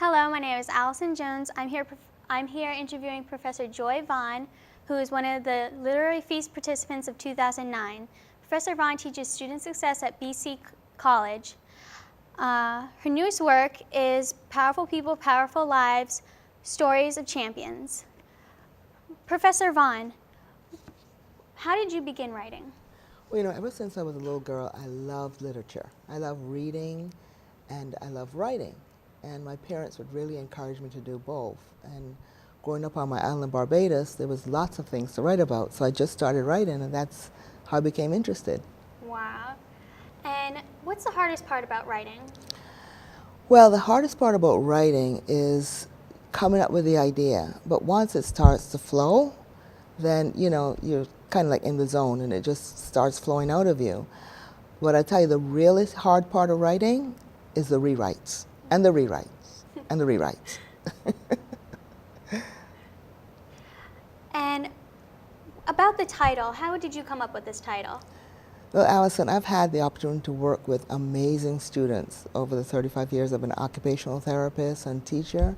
Hello, my name is Allison Jones. I'm here interviewing Professor Joy Vaughn, who is one of the Literary Feast participants of 2009. Professor Vaughn teaches student success at BC College. Her newest work is Powerful People, Powerful Lives, Stories of Champions. Professor Vaughn, how did you begin writing? Well, ever since I was a little girl, I loved literature. I love reading and I love writing. And my parents would really encourage me to do both. And growing up on my island, Barbados, there was lots of things to write about. So I just started writing, and that's how I became interested. Wow. And what's the hardest part about writing? Well, the hardest part about writing is coming up with the idea. But once it starts to flow, then, you're kind of like in the zone, and it just starts flowing out of you. But I tell you, the really hard part of writing is the rewrites. And the rewrites, and the rewrites. And about the title, how did you come up with this title? Well, Allison, I've had the opportunity to work with amazing students over the 35 years. I've been an occupational therapist and teacher.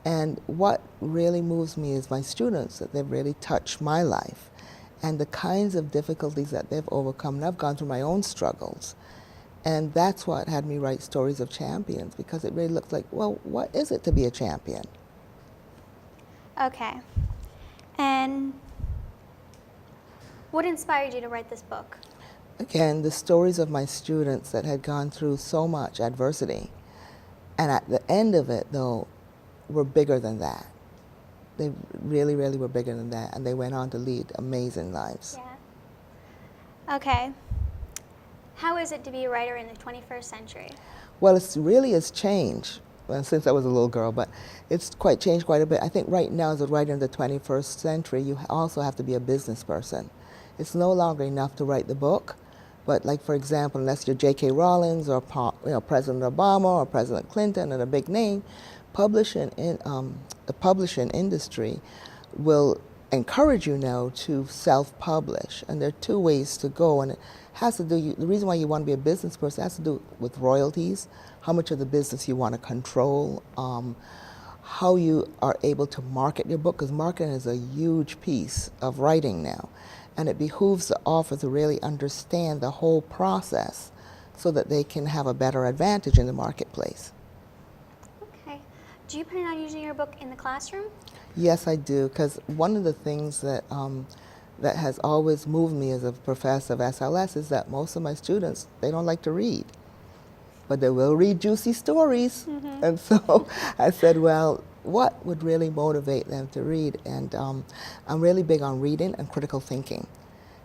And what really moves me is my students, that they've really touched my life and the kinds of difficulties that they've overcome. And I've gone through my own struggles. And that's what had me write Stories of Champions, because it really looked like, well, what is it to be a champion? Okay. And what inspired you to write this book? Again, the stories of my students that had gone through so much adversity. And at the end of it, though, were bigger than that. They really, really were bigger than that. And they went on to lead amazing lives. Yeah. Okay. How is it to be a writer in the 21st century? Well, it really has changed since I was a little girl, but it's changed quite a bit. I think right now, as a writer in the 21st century, you also have to be a business person. It's no longer enough to write the book, but like, for example, unless you're J.K. Rowling or President Obama or President Clinton and a big name, the publishing industry will encourage you now to self-publish, and there are two ways to go, and it has to do, the reason why you want to be a business person has to do with royalties, how much of the business you want to control, how you are able to market your book, because marketing is a huge piece of writing now, and it behooves the author to really understand the whole process so that they can have a better advantage in the marketplace. Okay. Do you plan on using your book in the classroom? Yes, I do, because one of the things that that has always moved me as a professor of SLS is that most of my students, they don't like to read, but they will read juicy stories. Mm-hmm. And so I said, well, what would really motivate them to read? And I'm really big on reading and critical thinking.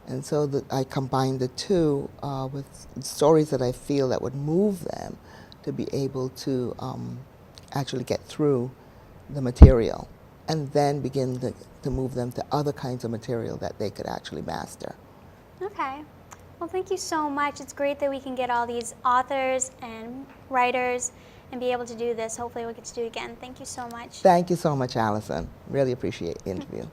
And so I combined the two with stories that I feel that would move them to be able to actually get through the material, and then begin to move them to other kinds of material that they could actually master. Okay. Well, thank you so much. It's great that we can get all these authors and writers and be able to do this. Hopefully we'll get to do it again. Thank you so much. Thank you so much, Allison. Really appreciate the interview.